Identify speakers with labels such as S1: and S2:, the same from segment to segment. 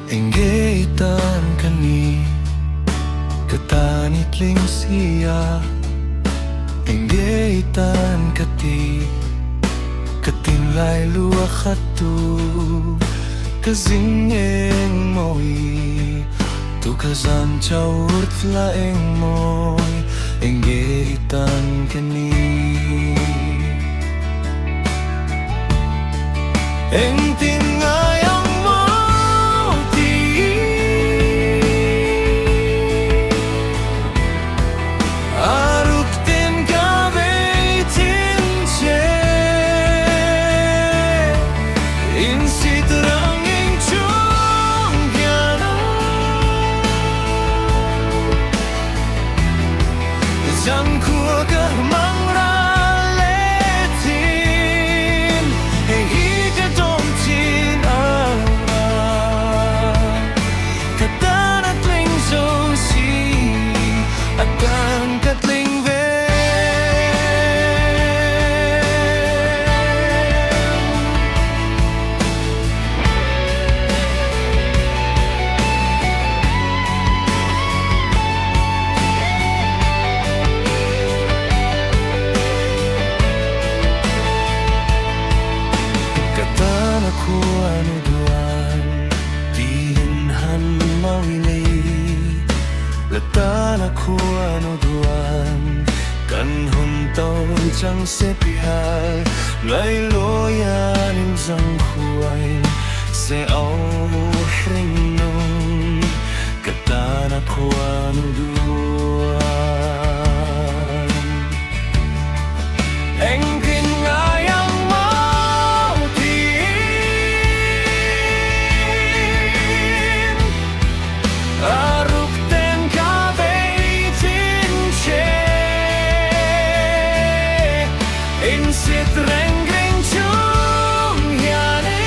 S1: Enggetan kani katanit ling siya Enggetan kati katinlay luwa katu Kazingeng mo'i tu kazan chawurt laeng mo'i Enggetan kani Engtin ngayang mo ti Aruk tin kabay tin che In sitrang ing chung gyana Zang kua ka mang ra Kuano duan Tihinhan mawili Latana kuano duan Kanhuntaw chang sepihal Ngay loyan in zang huay Se au hring nung Katana kuano duan Engkin ngayang Insit reng-reng chung yanin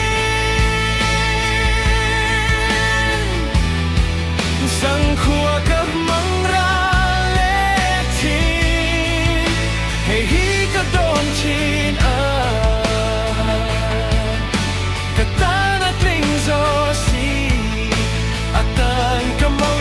S1: Sang khua cấp mang ra lệ tin Hey hi ka don chin Ka tanat ling zo si Atan ka mau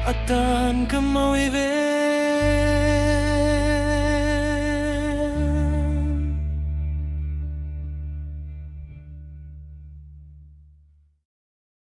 S1: Atan ka mau